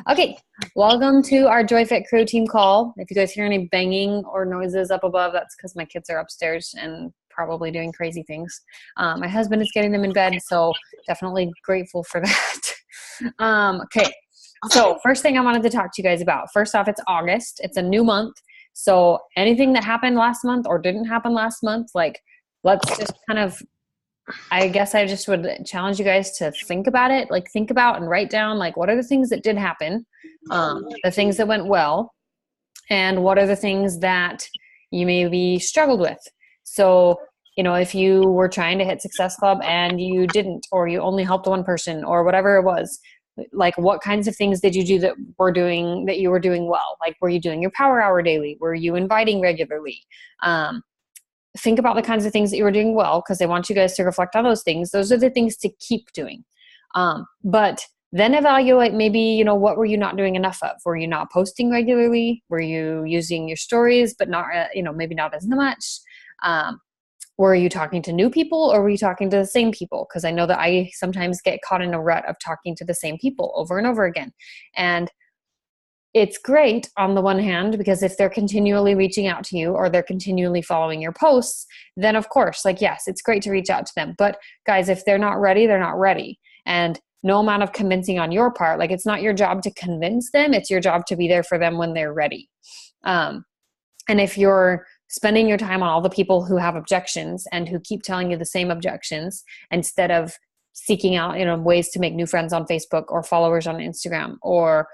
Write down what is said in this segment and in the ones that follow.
Okay, welcome to our JoyFit crew team call. If you guys hear any banging or noises up above, that's because my kids are upstairs and probably doing crazy things. My husband is getting them in bed, so definitely grateful for that. Okay, so first thing I wanted to talk to you guys about. First off, it's August. It's a new month. So anything that happened last month or didn't happen last month, like let's just kind of, I guess I just would challenge you guys to think about it, like think about and write down, like what are the things that did happen, the things that went well, and what are the things that you maybe struggled with. So, if you were trying to hit Success Club and you didn't, or you only helped one person or whatever it was, like what kinds of things did you do that you were doing well? Like, were you doing your power hour daily? Were you inviting regularly? Think about the kinds of things that you were doing well, because I want you guys to reflect on those things. Those are the things to keep doing. But then evaluate maybe, what were you not doing enough of? Were you not posting regularly? Were you using your stories, but not, maybe not as much? Were you talking to new people, or were you talking to the same people? Because I know that I sometimes get caught in a rut of talking to the same people over and over again. And it's great on the one hand, because if they're continually reaching out to you or they're continually following your posts, then of course, yes, it's great to reach out to them. But guys, if they're not ready, they're not ready. And no amount of convincing on your part, it's not your job to convince them. It's your job to be there for them when they're ready. And if you're spending your time on all the people who have objections and who keep telling you the same objections, instead of seeking out, ways to make new friends on Facebook or followers on Instagram, or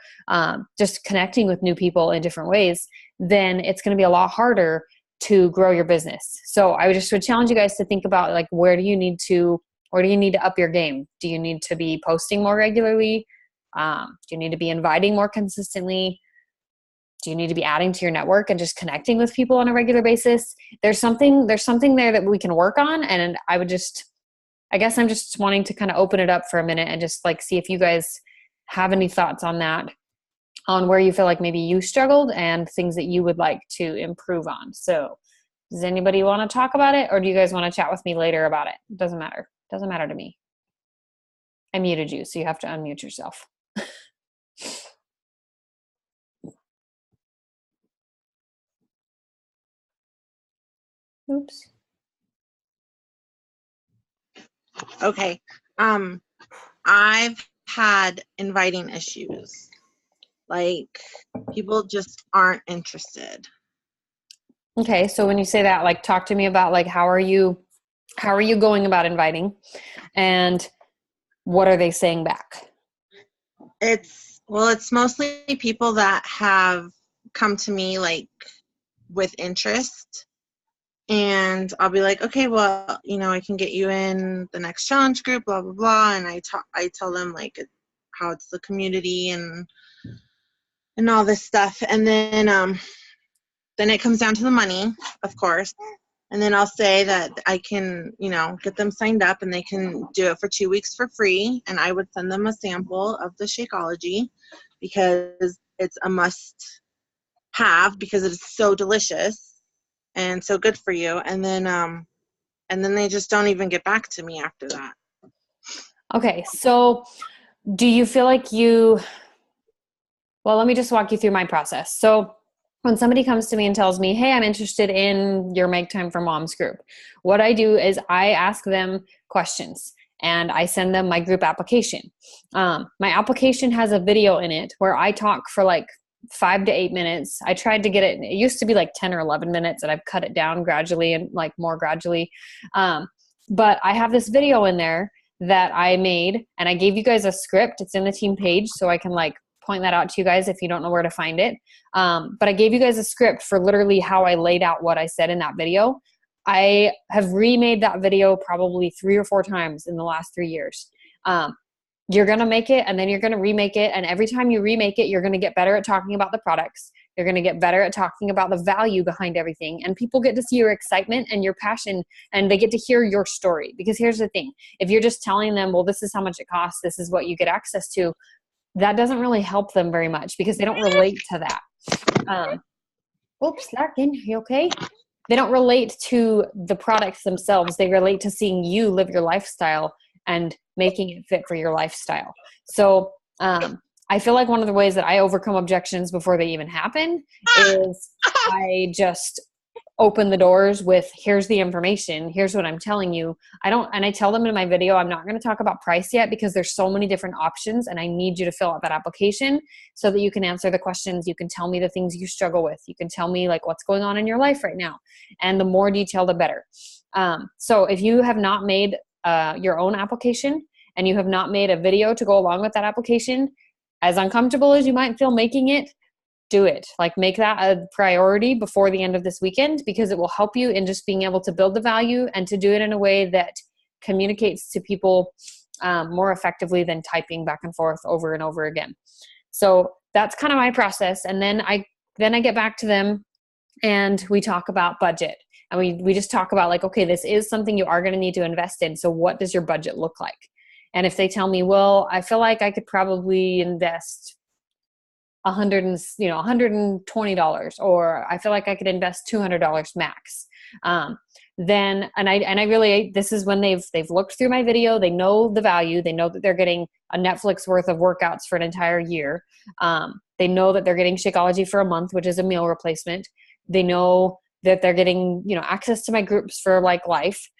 just connecting with new people in different ways, then it's going to be a lot harder to grow your business. So I would challenge you guys to think about where do you need to up your game? Do you need to be posting more regularly? Do you need to be inviting more consistently? Do you need to be adding to your network and just connecting with people on a regular basis? There's something there that we can work on. And I guess I'm just wanting to kind of open it up for a minute and just see if you guys have any thoughts on that, on where you feel like maybe you struggled and things that you would like to improve on. So does anybody want to talk about it, or do you guys want to chat with me later about it? It doesn't matter. It doesn't matter to me. I muted you, so you have to unmute yourself. Oops. Okay. I've had inviting issues. People just aren't interested. Okay. So when you say that, talk to me about how are you going about inviting, and what are they saying back? It's mostly people that have come to me with interest. And I'll be like, okay, well, I can get you in the next challenge group, blah, blah, blah. And I tell them how it's the community and all this stuff. And then it comes down to the money, of course. And then I'll say that I can, get them signed up and they can do it for 2 weeks for free. And I would send them a sample of the Shakeology, because it's a must have, because it is so delicious and so good for you. And then they just don't even get back to me after that. Okay. So do you feel like well, let me just walk you through my process. So when somebody comes to me and tells me, hey, I'm interested in your Make Time for Moms group, what I do is I ask them questions and I send them my group application. My application has a video in it where I talk for 5 to 8 minutes. I tried to get it used to be 10 or 11 minutes, and I've cut it down gradually and more gradually. But I have this video in there that I made, and I gave you guys a script. It's in the team page, so I can point that out to you guys if you don't know where to find it. But I gave you guys a script for literally how I laid out what I said in that video. I have remade that video probably 3 or 4 times in the last 3 years. You're going to make it, and then you're going to remake it. And every time you remake it, you're going to get better at talking about the products. You're going to get better at talking about the value behind everything. And people get to see your excitement and your passion, and they get to hear your story. Because here's the thing. If you're just telling them, well, this is how much it costs, this is what you get access to, that doesn't really help them very much, because they don't relate to that. Oops, Larkin, you okay? They don't relate to the products themselves. They relate to seeing you live your lifestyle and making it fit for your lifestyle. So I feel like one of the ways that I overcome objections before they even happen is I just open the doors with, here's the information, here's what I'm telling you. I tell them in my video, I'm not going to talk about price yet because there's so many different options and I need you to fill out that application so that you can answer the questions. You can tell me the things you struggle with. You can tell me like what's going on in your life right now. And the more detail, the better. So if you have not made your own application and you have not made a video to go along with that application, as uncomfortable as you might feel making it, do it. Like make that a priority before the end of this weekend, because it will help you in just being able to build the value and to do it in a way that communicates to people more effectively than typing back and forth over and over again. So that's kind of my process. And then I get back to them and we talk about budget. And we just talk about like, okay, this is something you are going to need to invest in. So what does your budget look like? And if they tell me, well, I feel like I could probably invest $120, or I feel like I could invest $200 max. Then I really, this is when they've looked through my video, they know the value, they know that they're getting a Netflix worth of workouts for an entire year. They know that they're getting Shakeology for a month, which is a meal replacement. They know that they're getting, access to my groups for like life.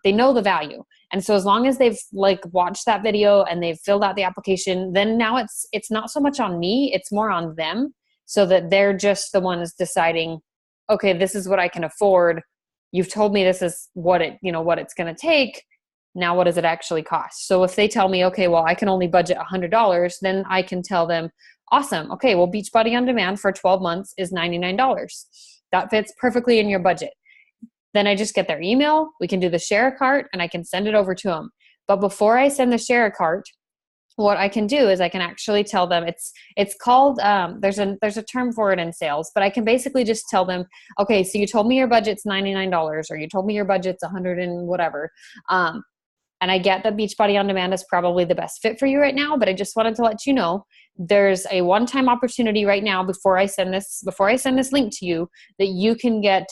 They know the value. And so as long as they've like watched that video and they've filled out the application, then now it's not so much on me, it's more on them, so that they're just the ones deciding, okay, this is what I can afford. You've told me this is what it's going to take. Now, what does it actually cost? So if they tell me, okay, well, I can only budget $100, then I can tell them, awesome. Okay, well, Beachbody On Demand for 12 months is $99. That fits perfectly in your budget. Then I just get their email, we can do the share a cart, and I can send it over to them. But before I send the share a cart, what I can do is I can actually tell them, it's called, there's a term for it in sales, but I can basically just tell them, okay, so you told me your budget's $99, or you told me your budget's 100 and whatever. And I get that Beachbody On Demand is probably the best fit for you right now, but I just wanted to let you know there's a one-time opportunity right now before I send this link to you, that you can get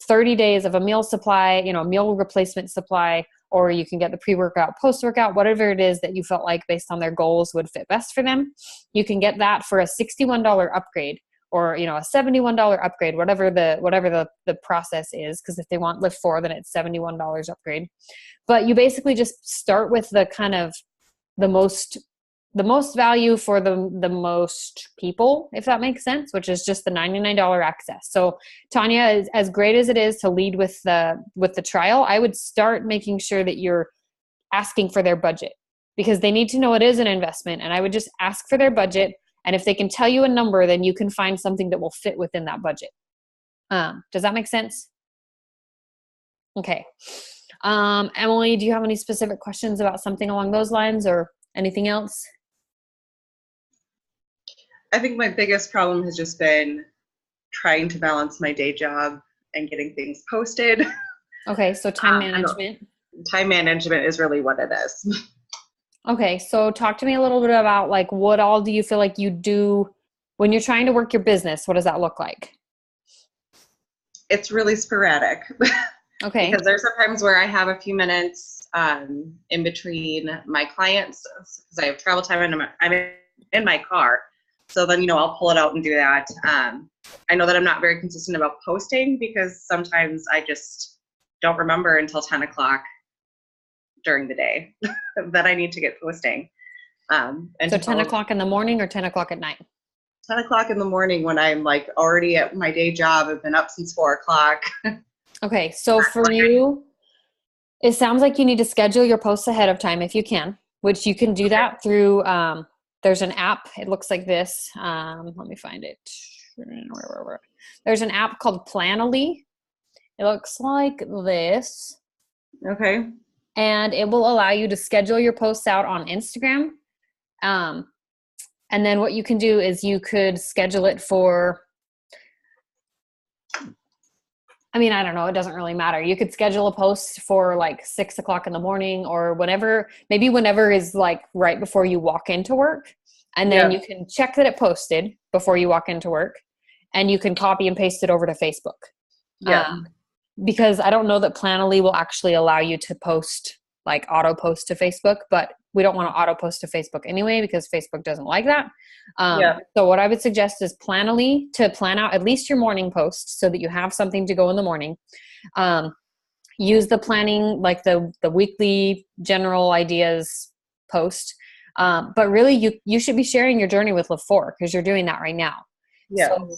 30 days of a meal supply, a meal replacement supply, or you can get the pre-workout, post-workout, whatever it is that you felt like based on their goals would fit best for them. You can get that for a $61 upgrade, or, a $71 upgrade, whatever the process is. Because if they want Lift 4, then it's $71 upgrade. But you basically just start with the kind of the most value for the most people, if that makes sense, which is just the $99 access. So Tanya, as great as it is to lead with the trial, I would start making sure that you're asking for their budget, because they need to know it is an investment. And I would just ask for their budget. And if they can tell you a number, then you can find something that will fit within that budget. Does that make sense? Okay. Emily, do you have any specific questions about something along those lines or anything else? I think my biggest problem has just been trying to balance my day job and getting things posted. Okay, so time management. Time management is really what it is. Okay, so talk to me a little bit about like what all do you feel like you do when you're trying to work your business? What does that look like? It's really sporadic. Okay. Because there's sometimes where I have a few minutes in between my clients, because I have travel time and I'm in my car. So then, I'll pull it out and do that. I know that I'm not very consistent about posting, because sometimes I just don't remember until 10 o'clock during the day that I need to get posting. And so 10 o'clock in the morning or 10 o'clock at night? 10 o'clock in the morning, when I'm like already at my day job. I've been up since 4 o'clock. Okay. So for you, it sounds like you need to schedule your posts ahead of time if you can, which you can do that through, there's an app. It looks like this. Let me find it. There's an app called Planoly. It looks like this. Okay. And it will allow you to schedule your posts out on Instagram. And then what you can do is you could schedule it for, I don't know. It doesn't really matter. You could schedule a post for like 6 o'clock in the morning, or whenever is like right before you walk into work. And then you can check that it posted before you walk into work, and you can copy and paste it over to Facebook. Yeah. Because I don't know that Planoly will actually allow you to post, like auto post to Facebook, but we don't want to auto post to Facebook anyway, because Facebook doesn't like that. Yeah. So what I would suggest is Planoly to plan out at least your morning post so that you have something to go in the morning. Use the planning, like the weekly general ideas post. But really you should be sharing your journey with Live 4 because you're doing that right now. Yeah. So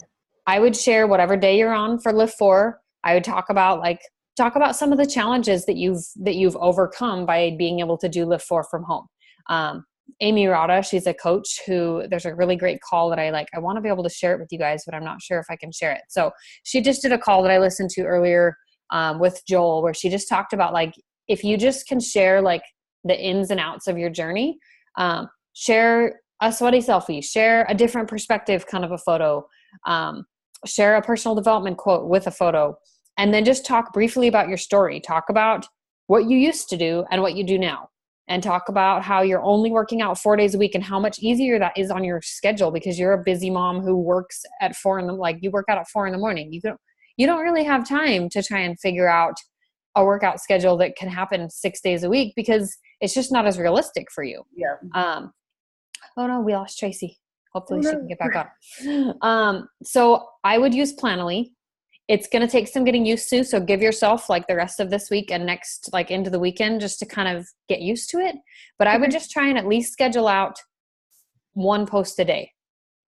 I would share whatever day you're on for Live 4. I would talk about some of the challenges that you've overcome by being able to do Live 4 from home. Amy Rada, she's a coach who there's a really great call that I want to be able to share it with you guys, but I'm not sure if I can share it. So she just did a call that I listened to earlier with Joel, where she just talked about if you just can share the ins and outs of your journey, share a sweaty selfie, share a different perspective kind of a photo, share a personal development quote with a photo, and then just talk briefly about your story. Talk about what you used to do and what you do now. And talk about how you're only working out 4 days a week and how much easier that is on your schedule because you're a busy mom who works at you work out at 4 a.m. You don't really have time to try and figure out a workout schedule that can happen 6 days a week because it's just not as realistic for you. Yeah. Oh no, we lost Tracy. Hopefully she can get back on. So I would use Planoly. It's going to take some getting used to. So give yourself the rest of this week and next, into the weekend, just to kind of get used to it. But I would just try and at least schedule out one post a day.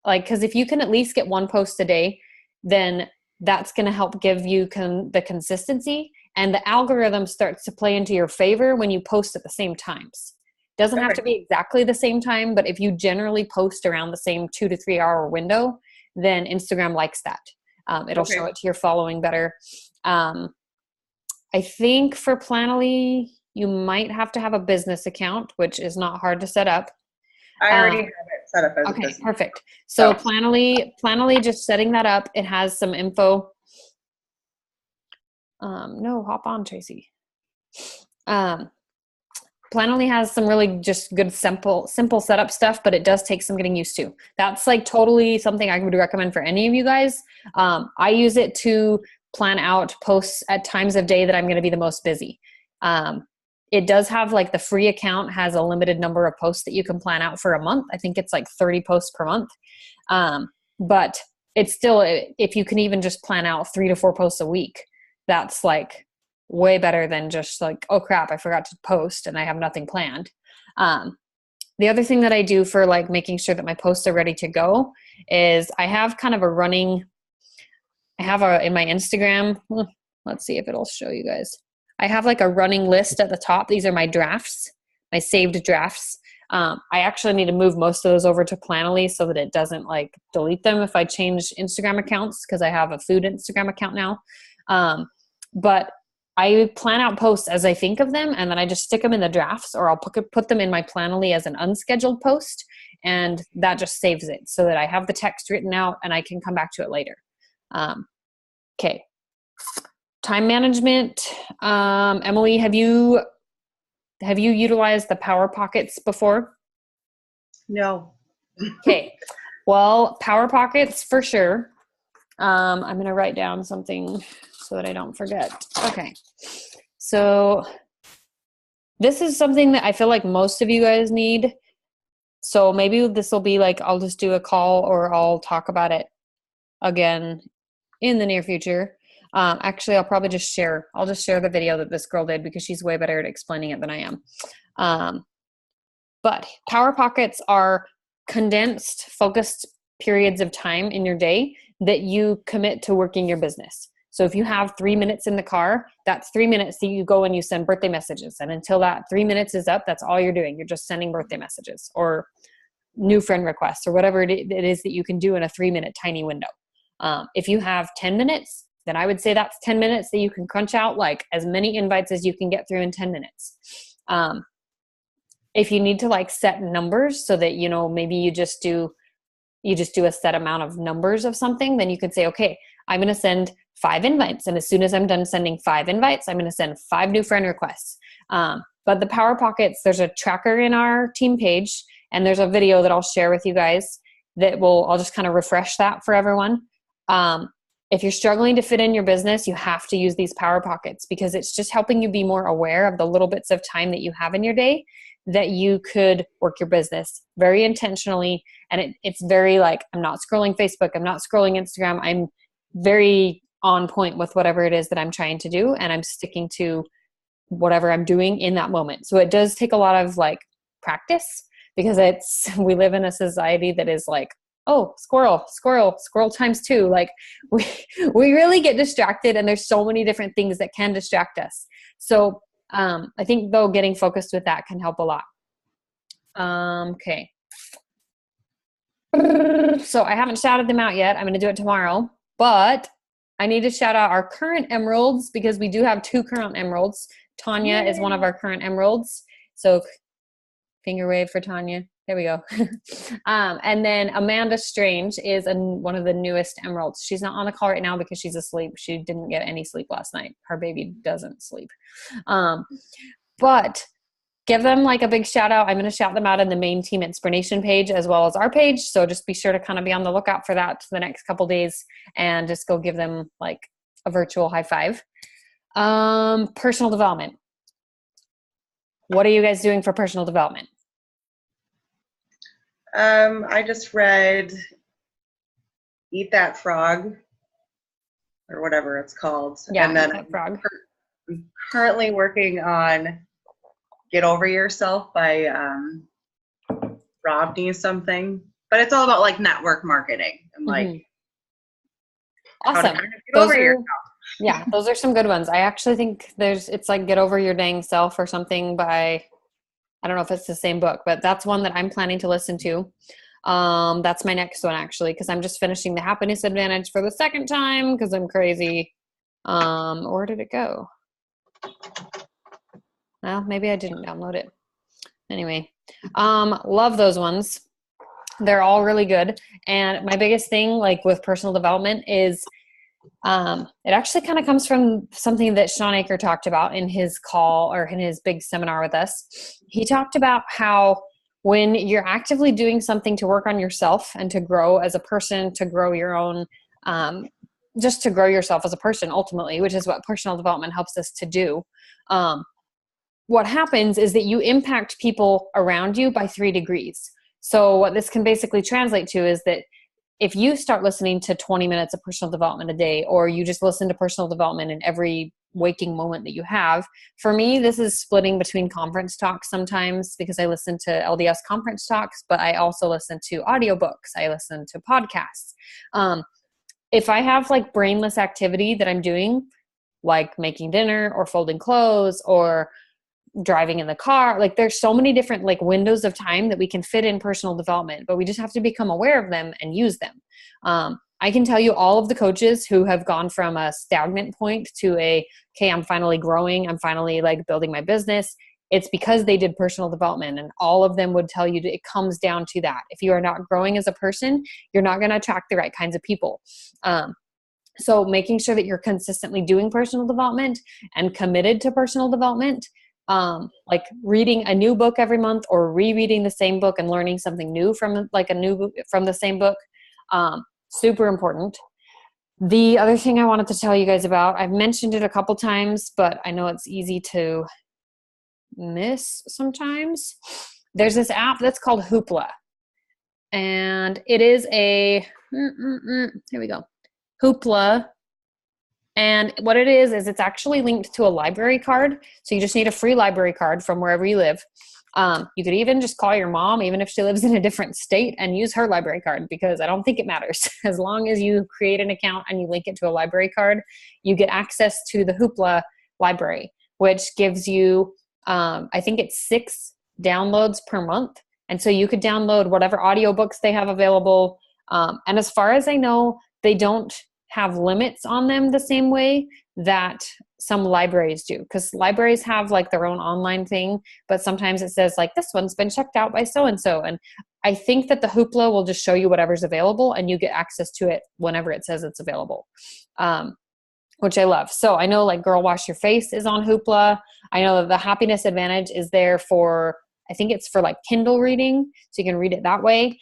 Cause if you can at least get one post a day, then that's going to help give you the consistency, and the algorithm starts to play into your favor when you post at the same times. Doesn't have to be exactly the same time, but if you generally post around the same 2 to 3 hour window, then Instagram likes that. It'll show it to your following better. I think for Planoly, you might have to have a business account, which is not hard to set up. I already have it set up as a business. Perfect. So Planoly, just setting that up. It has some info. No, hop on, Tracy. Planoly has some really just good, simple setup stuff, but it does take some getting used to. That's totally something I would recommend for any of you guys. I use it to plan out posts at times of day that I'm going to be the most busy. It does have the free account has a limited number of posts that you can plan out for a month. I think it's 30 posts per month. But it's still, if you can even just plan out 3 to 4 posts a week, that's way better than just oh crap, I forgot to post and I have nothing planned. The other thing that I do for making sure that my posts are ready to go is I have kind of in my Instagram, let's see if it'll show you guys. I have a running list at the top. These are my drafts, my saved drafts. I actually need to move most of those over to Planoly so that it doesn't delete them if I change Instagram accounts, because I have a food Instagram account now. But I plan out posts as I think of them, and then I just stick them in the drafts, or I'll put them in my Planoly as an unscheduled post, and that just saves it so that I have the text written out and I can come back to it later. Okay. Time management. Emily, have you utilized the Power Pockets before? No. Okay. Well, Power Pockets for sure. I'm going to write down something so that I don't forget. Okay. So this is something that I feel most of you guys need. So maybe this will be I'll just do a call, or I'll talk about it again in the near future. Actually, I'll probably just share the video that this girl did, because she's way better at explaining it than I am. But Power Pockets are condensed, focused periods of time in your day that you commit to working your business. So if you have 3 minutes in the car, that's 3 minutes that you go and you send birthday messages. And until that 3 minutes is up, that's all you're doing. You're just sending birthday messages or new friend requests or whatever it is that you can do in a 3-minute tiny window. If you have 10 minutes, then I would say that's 10 minutes that you can crunch out as many invites as you can get through in 10 minutes. If you need to set numbers so that, maybe you just do a set amount of numbers of something, then you could say, okay, I'm going to send 5 invites. And as soon as I'm done sending 5 invites, I'm going to send 5 new friend requests. But the Power Pockets, there's a tracker in our team page, and there's a video that I'll share with you guys I'll just kind of refresh that for everyone. If you're struggling to fit in your business, you have to use these Power Pockets, because it's just helping you be more aware of the little bits of time that you have in your day that you could work your business very intentionally. And it's very like, I'm not scrolling Facebook, I'm not scrolling Instagram. I'm very on point with whatever it is that I'm trying to do. And I'm sticking to whatever I'm doing in that moment. So it does take a lot of like practice, because we live in a society that is like, oh, squirrel times 2. Like we really get distracted, and there's so many different things that can distract us. So I think though getting focused with that can help a lot. Okay. So I haven't shouted them out yet. I'm going to do it tomorrow, but I need to shout out our current emeralds, because we do have 2 current emeralds. Tanya is one of our current emeralds. So finger wave for Tanya. There we go. And then Amanda Strange is one of the newest emeralds. She's not on the call right now because she's asleep. She didn't get any sleep last night. Her baby doesn't sleep. But give them like a big shout out. I'm going to shout them out in the main Team Inspiration page as well as our page. So just be sure to kind of be on the lookout for that the next couple days, and just go give them like a virtual high five. Personal development. What are you guys doing for personal development? I just read Eat That Frog, or whatever it's called. Yeah, and then Eat That Frog. I'm currently working on Get Over Yourself by Rodney something. But it's all about like network marketing and like awesome. how to kind of get over yourself. Yeah, those are some good ones. I actually think it's like Get Over Your Dang Self or something by, I don't know if it's the same book, but that's one that I'm planning to listen to. That's my next one actually, because I'm just finishing The Happiness Advantage for the second time because I'm crazy. Where did it go? Well, maybe I didn't download it. Anyway, love those ones. They're all really good. And my biggest thing like with personal development is it actually kind of comes from something that Sean Aker talked about in his call or in his big seminar with us. He talked about how when you're actively doing something to work on yourself and to grow as a person, to grow your own, just to grow yourself as a person ultimately, which is what personal development helps us to do. What happens is that you impact people around you by 3 degrees. So what this can basically translate to is that if you start listening to 20 minutes of personal development a day, or you just listen to personal development in every waking moment that you have, for me, this is splitting between conference talks sometimes because I listen to LDS conference talks, but I also listen to audiobooks. I listen to podcasts. If I have like brainless activity that I'm doing, like making dinner or folding clothes or driving in the car, like there's so many different like windows of time that we can fit in personal development, but we just have to become aware of them and use them. I can tell you all of the coaches who have gone from a stagnant point to okay, I'm finally growing. I'm finally like building my business. It's because they did personal development, and all of them would tell you that it comes down to that. If you are not growing as a person, you're not going to attract the right kinds of people. So making sure that you're consistently doing personal development and committed to personal development, like reading a new book every month or rereading the same book and learning something new from like from the same book. Super important. The other thing I wanted to tell you guys about, I've mentioned it a couple times, but I know it's easy to miss sometimes. There's this app that's called Hoopla, and it is here we go. Hoopla. And what it is it's actually linked to a library card. So you just need a free library card from wherever you live. You could even just call your mom, even if she lives in a different state, and use her library card, because I don't think it matters. As long as you create an account and you link it to a library card, you get access to the Hoopla library, which gives you, I think it's 6 downloads per month. And so you could download whatever audiobooks they have available. And as far as I know, they don't have limits on them the same way that some libraries do, because libraries have like their own online thing, but sometimes it says like this one's been checked out by so-and-so. And I think that the Hoopla will just show you whatever's available and you get access to it whenever it says it's available, which I love. So I know like Girl Wash Your Face is on Hoopla. I know that the Happiness Advantage is there for, I think it's for like Kindle reading, so you can read it that way.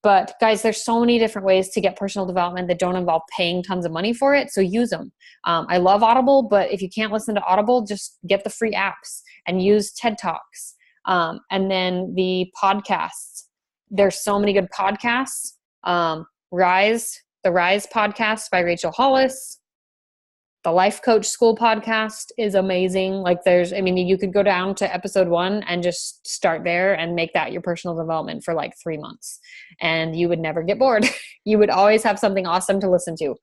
But guys, there's so many different ways to get personal development that don't involve paying tons of money for it. So use them. I love Audible, but if you can't listen to Audible, just get the free apps and use TED Talks. And then the podcasts. There's so many good podcasts. The Rise podcast by Rachel Hollis. The Life Coach School podcast is amazing. Like you could go down to episode 1 and just start there and make that your personal development for like 3 months, and you would never get bored. You would always have something awesome to listen to.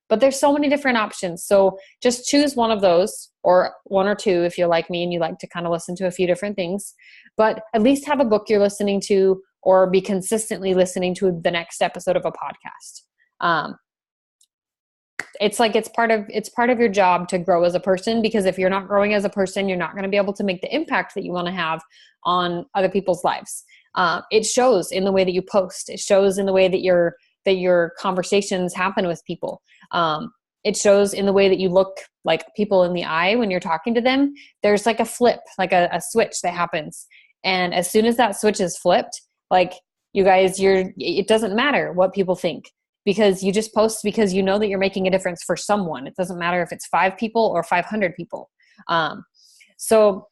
But there's so many different options. So just choose one of those, or 1 or 2 if you're like me and you like to kind of listen to a few different things. But at least have a book you're listening to, or be consistently listening to the next episode of a podcast. It's part of your job to grow as a person, because if you're not growing as a person, you're not going to be able to make the impact that you want to have on other people's lives. It shows in the way that you post. It shows in the way that your conversations happen with people. It shows in the way that you look like people in the eye when you're talking to them. There's like a flip, like a switch that happens. And as soon as that switch is flipped, like you guys, it doesn't matter what people think, because you just post because you know that you're making a difference for someone. It doesn't matter if it's 5 people or 500 people. So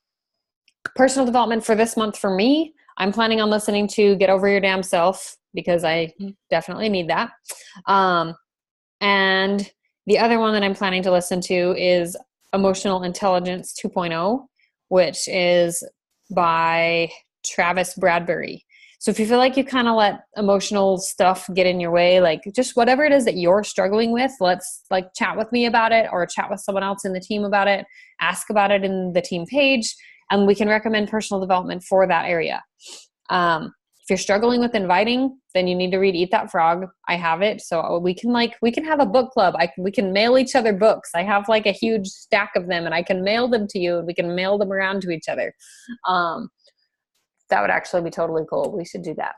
personal development for this month for me, I'm planning on listening to Get Over Your Damn Self, because I definitely need that. And the other one that I'm planning to listen to is Emotional Intelligence 2.0, which is by Travis Bradbury. So if you feel like you kind of let emotional stuff get in your way, like just whatever it is that you're struggling with, let's like chat with me about it, or chat with someone else in the team about it, ask about it in the team page, and we can recommend personal development for that area. If you're struggling with inviting, then you need to read Eat That Frog. I have it. So we can have a book club. We can mail each other books. I have like a huge stack of them, and I can mail them to you, and we can mail them around to each other. That would actually be totally cool. We should do that.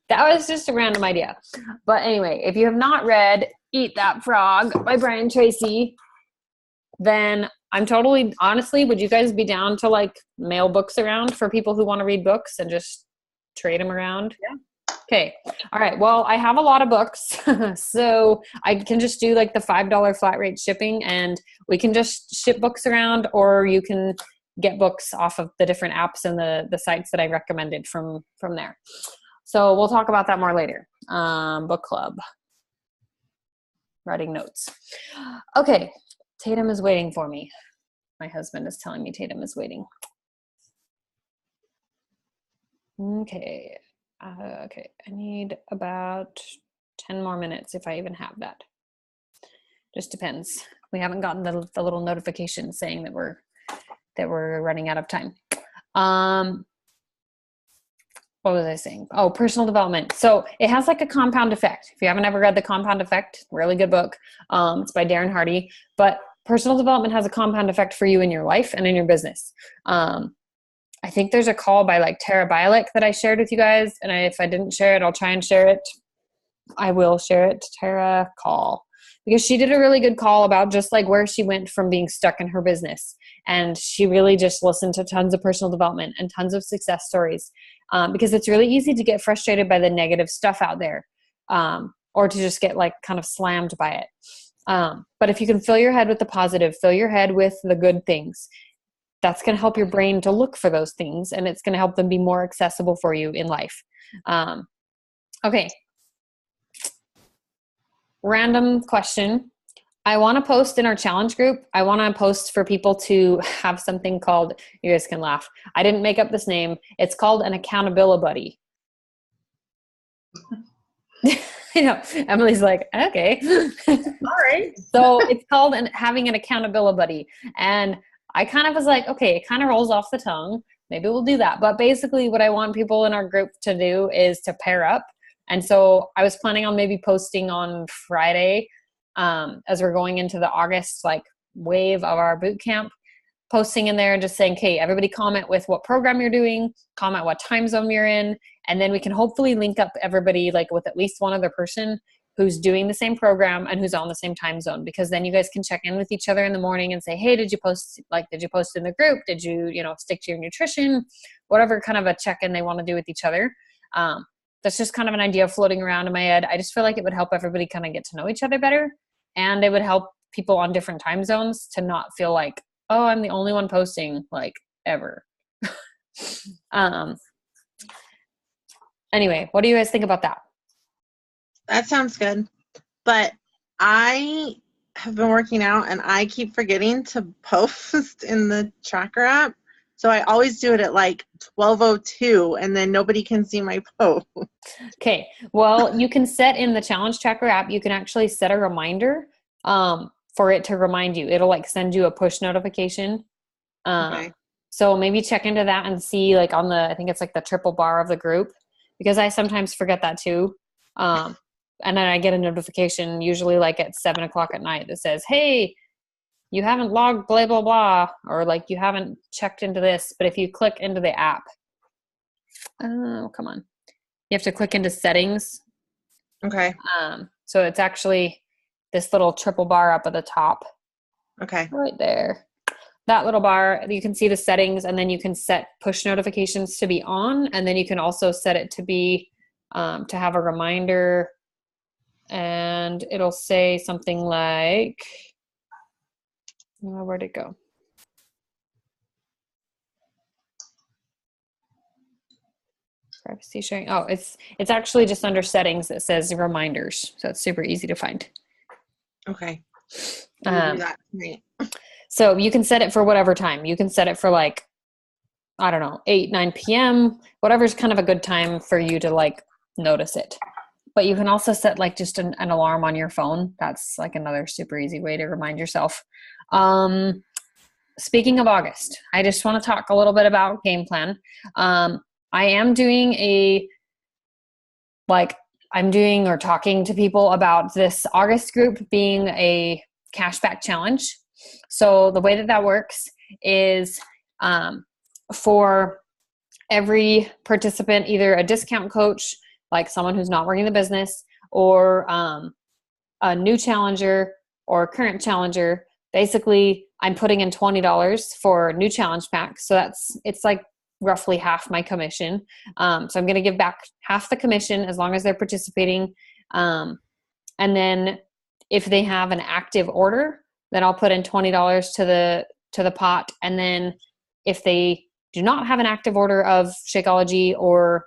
That was just a random idea. But anyway, if you have not read Eat That Frog by Brian Tracy, then I'm totally, honestly, would you guys be down to like mail books around for people who want to read books and just trade them around? Yeah. Okay. All right. Well, I have a lot of books, so I can just do like the $5 flat rate shipping, and we can just ship books around, or you can get books off of the different apps and the sites that I recommended from there. So we'll talk about that more later. Book club. Writing notes. Okay. Tatum is waiting for me. My husband is telling me Tatum is waiting. Okay. Okay. I need about 10 more minutes if I even have that. Just depends. We haven't gotten the little notification saying that we're running out of time. What was I saying? Oh, personal development. So it has like a compound effect. If you haven't ever read The Compound Effect, really good book. It's by Darren Hardy. But personal development has a compound effect for you in your life and in your business. I think there's a call by like Tara Bialik that I shared with you guys. And if I didn't share it, I'll try and share it. I will share it. Tara call. Because she did a really good call about just like where she went from being stuck in her business. And she really just listened to tons of personal development and tons of success stories. Because it's really easy to get frustrated by the negative stuff out there, or to just get like kind of slammed by it. But if you can fill your head with the positive, fill your head with the good things, that's going to help your brain to look for those things, and it's going to help them be more accessible for you in life. Okay. Random question. I want to post in our challenge group. I want to post for people to have something called, you guys can laugh, I didn't make up this name. It's called an accountability buddy. You know, Emily's like, okay. All right. So it's called having an accountability buddy. And I kind of was like, okay, it kind of rolls off the tongue. Maybe we'll do that. But basically what I want people in our group to do is to pair up. And so I was planning on maybe posting on Friday, as we're going into the August like wave of our boot camp, posting in there and just saying, okay, everybody comment with what program you're doing, comment what time zone you're in, and then we can hopefully link up everybody like with at least one other person who's doing the same program and who's on the same time zone, because then you guys can check in with each other in the morning and say, hey, did you post in the group? Did you, stick to your nutrition? Whatever kind of a check-in they want to do with each other. That's just kind of an idea floating around in my head. I just feel like it would help everybody kind of get to know each other better, and it would help people on different time zones to not feel like oh, I'm the only one posting like ever. Anyway, what do you guys think about that? That sounds good. But I have been working out and I keep forgetting to post in the tracker app. So I always do it at like 12:02 and then nobody can see my post. Okay. Well, you can set in the challenge tracker app, you can actually set a reminder for it to remind you. It'll like send you a push notification. Okay. So maybe check into that and see like on the, I think it's like the triple bar of the group, because I sometimes forget that too. And then I get a notification usually like at 7:00 at night that says, hey, you haven't logged blah, blah, blah, or like you haven't checked into this. But if you click into the app, oh, come on. You have to click into settings. Okay. So it's actually this little triple bar up at the top. Okay. Right there. That little bar, you can see the settings, and then you can set push notifications to be on, and then you can also set it to be to have a reminder, and it'll say something like, where'd it go? Privacy sharing. Oh, it's actually just under settings that says reminders, so it's super easy to find. Okay. I'll do that tonight. So you can set it for whatever time. You can set it for like, I don't know, 8, 9 p.m., whatever's kind of a good time for you to like notice it. But you can also set like just an alarm on your phone. That's like another super easy way to remind yourself. Speaking of August, I just want to talk a little bit about game plan. I am doing or talking to people about this August group being a cashback challenge. So the way that works is for every participant, either a discount coach, like someone who's not working the business, or a new challenger or current challenger. Basically, I'm putting in $20 for new challenge packs. So it's like roughly half my commission. So I'm going to give back half the commission as long as they're participating. And then if they have an active order, then I'll put in $20 to the pot. And then if they do not have an active order of Shakeology or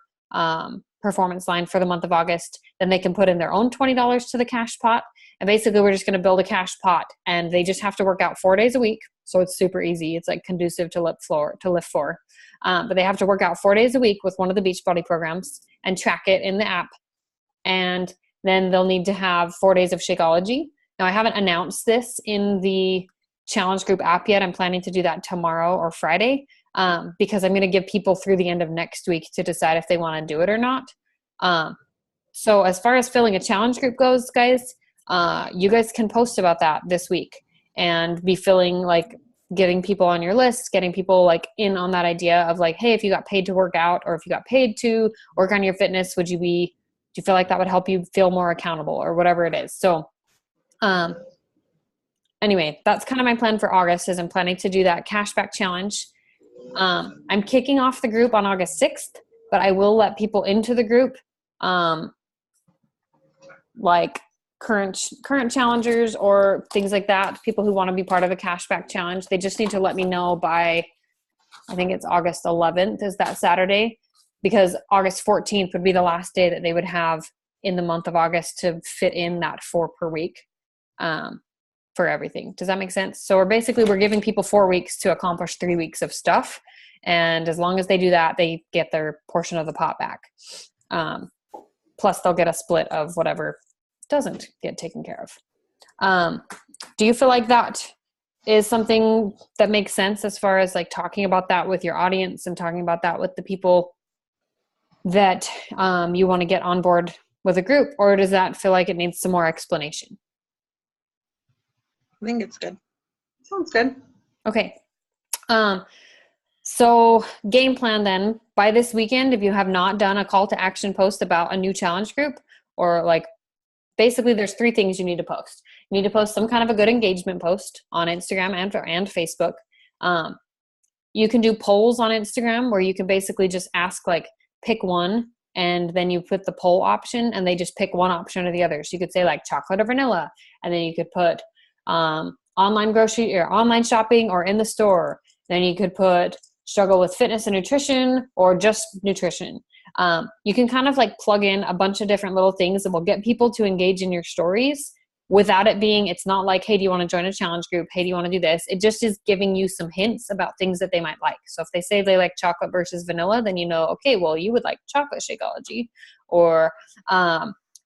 Performance Line for the month of August, then they can put in their own $20 to the cash pot. And basically we're just going to build a cash pot, and they just have to work out 4 days a week. So it's super easy. It's like conducive to lift for. But they have to work out 4 days a week with one of the Beachbody programs and track it in the app. And then they'll need to have 4 days of Shakeology. Now I haven't announced this in the challenge group app yet. I'm planning to do that tomorrow or Friday. Because I'm going to give people through the end of next week to decide if they want to do it or not. So as far as filling a challenge group goes, guys, you guys can post about that this week and be filling, like getting people on your list, getting people like in on that idea of like, hey, if you got paid to work out or if you got paid to work on your fitness, do you feel like that would help you feel more accountable or whatever it is? So anyway, that's kind of my plan for August, is I'm planning to do that cashback challenge. I'm kicking off the group on August 6th, but I will let people into the group, like current challengers or things like that, people who want to be part of a cashback challenge. They just need to let me know by, I think it's August 11th is that Saturday, because August 14th would be the last day that they would have in the month of August to fit in that 4 per week. For everything. Does that make sense? So we're giving people 4 weeks to accomplish 3 weeks of stuff. And as long as they do that, they get their portion of the pot back. Plus they'll get a split of whatever doesn't get taken care of. Do you feel like that is something that makes sense as far as like talking about that with your audience and talking about that with the people that you want to get on board with a group? Or does that feel like it needs some more explanation? I think it's good. Sounds good. Okay. So game plan then, by this weekend, if you have not done a call to action post about a new challenge group, or like basically there's 3 things you need to post. You need to post some kind of a good engagement post on Instagram and Facebook. You can do polls on Instagram where you can basically just ask, like, pick one, and then you put the poll option and they just pick one option or the other. So you could say like chocolate or vanilla, and then you could put online grocery or online shopping or in the store. Then you could put struggle with fitness and nutrition or just nutrition. You can kind of like plug in a bunch of different little things that will get people to engage in your stories without it being, it's not like, hey, do you want to join a challenge group? Hey, do you want to do this? It just is giving you some hints about things that they might like. So if they say they like chocolate versus vanilla, then you know, okay, well, you would like chocolate Shakeology. Or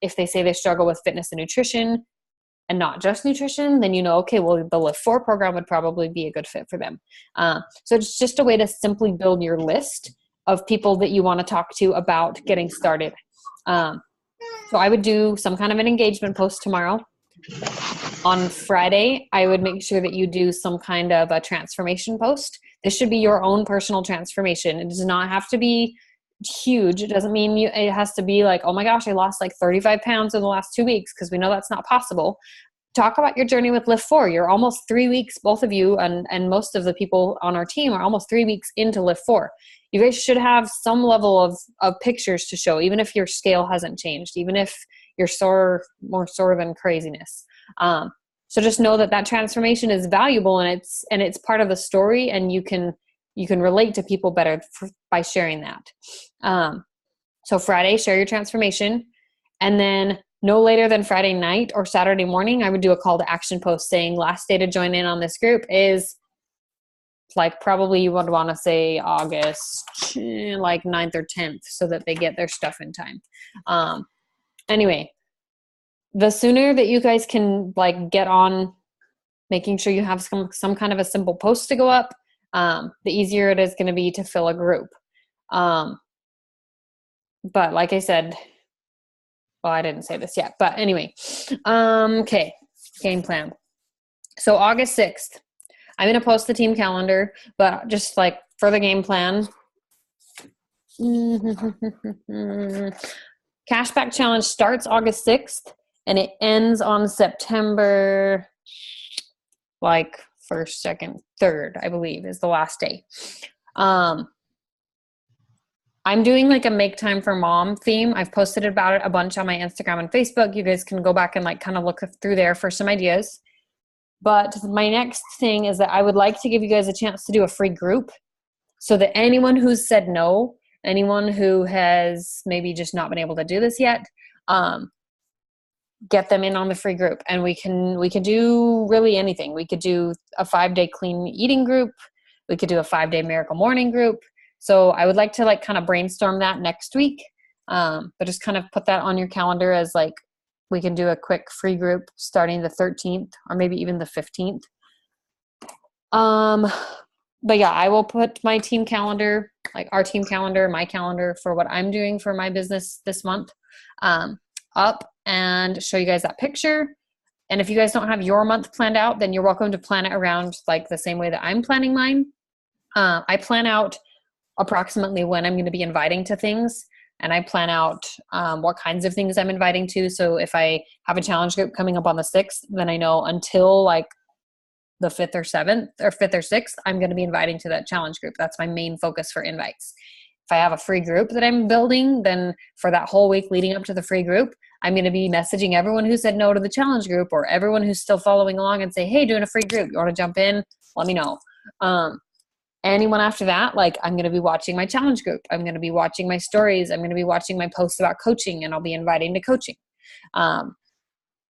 if they say they struggle with fitness and nutrition and not just nutrition, then you know, okay, well, the Lift 4 program would probably be a good fit for them. So it's just a way to simply build your list of people that you want to talk to about getting started. So I would do some kind of an engagement post tomorrow. On Friday, I would make sure that you do some kind of a transformation post. This should be your own personal transformation. It does not have to be huge. It doesn't mean it has to be like, oh my gosh, I lost like 35 pounds in the last 2 weeks, because we know that's not possible. Talk about your journey with Lift 4. You're almost 3 weeks, both of you, and most of the people on our team are almost 3 weeks into Lift 4. You guys should have some level of pictures to show, even if your scale hasn't changed, even if you're more sore than craziness. So just know that transformation is valuable, and it's part of the story, and you can relate to people better by sharing that. So Friday, share your transformation, and then no later than Friday night or Saturday morning, I would do a call to action post saying last day to join in on this group is like, probably you would want to say August like 9th or 10th, so that they get their stuff in time. Anyway, the sooner that you guys can like get on making sure you have some kind of a simple post to go up, the easier it is going to be to fill a group. But like I said, well, I didn't say this yet, but anyway, okay, game plan. So August 6th, I'm going to post the team calendar, but just like for the game plan, Cashback Challenge starts August 6th and it ends on September, like 1st, 2nd, 3rd, I believe is the last day. I'm doing like a make time for mom theme. I've posted about it a bunch on my Instagram and Facebook. You guys can go back and like kind of look through there for some ideas. But my next thing is that I would like to give you guys a chance to do a free group, so that anyone who's said no, anyone who has maybe just not been able to do this yet, get them in on the free group. And we can do really anything. We could do a 5-day clean eating group. We could do a 5-day miracle morning group. So I would like to like kind of brainstorm that next week. But just kind of put that on your calendar as like, we can do a quick free group starting the 13th or maybe even the 15th. But yeah, I will put my team calendar, like our team calendar, my calendar for what I'm doing for my business this month, up and show you guys that picture. And if you guys don't have your month planned out, then you're welcome to plan it around like the same way that I'm planning mine. I plan out approximately when I'm going to be inviting to things. And I plan out what kinds of things I'm inviting to. So if I have a challenge group coming up on the 6th, then I know until like the 5th or 7th or 5th or 6th, I'm going to be inviting to that challenge group. That's my main focus for invites. If I have a free group that I'm building, then for that whole week leading up to the free group, I'm going to be messaging everyone who said no to the challenge group or everyone who's still following along and say, hey, doing a free group. You want to jump in? Let me know. Anyone after that, like I'm going to be watching my challenge group. I'm going to be watching my stories. I'm going to be watching my posts about coaching, and I'll be inviting to coaching.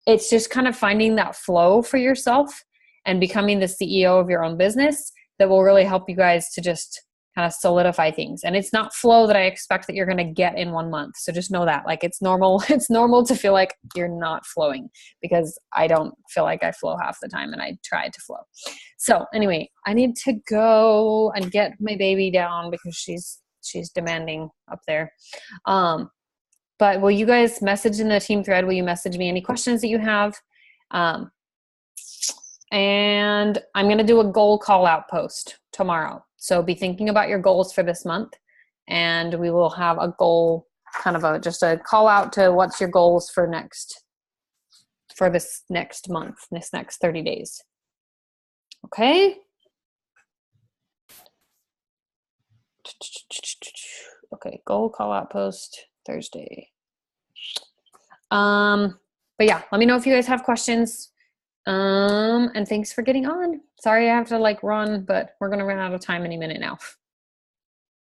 It's just kind of finding that flow for yourself and becoming the CEO of your own business that will really help you guys to just kind of solidify things. And it's not flow that I expect that you're going to get in 1 month. So just know that, like, it's normal. It's normal to feel like you're not flowing, because I don't feel like I flow half the time, and I try to flow. So anyway, I need to go and get my baby down because she's demanding up there. But will you guys message in the team thread? Will you message me any questions that you have? And I'm going to do a goal call out post tomorrow. So be thinking about your goals for this month, and we will have a goal, kind of just a call out to what's your goals for this next month, this next 30 days. Okay. Okay. Goal call out post Thursday. But yeah, let me know if you guys have questions. And thanks for getting on. Sorry I have to like run, but we're gonna run out of time any minute now.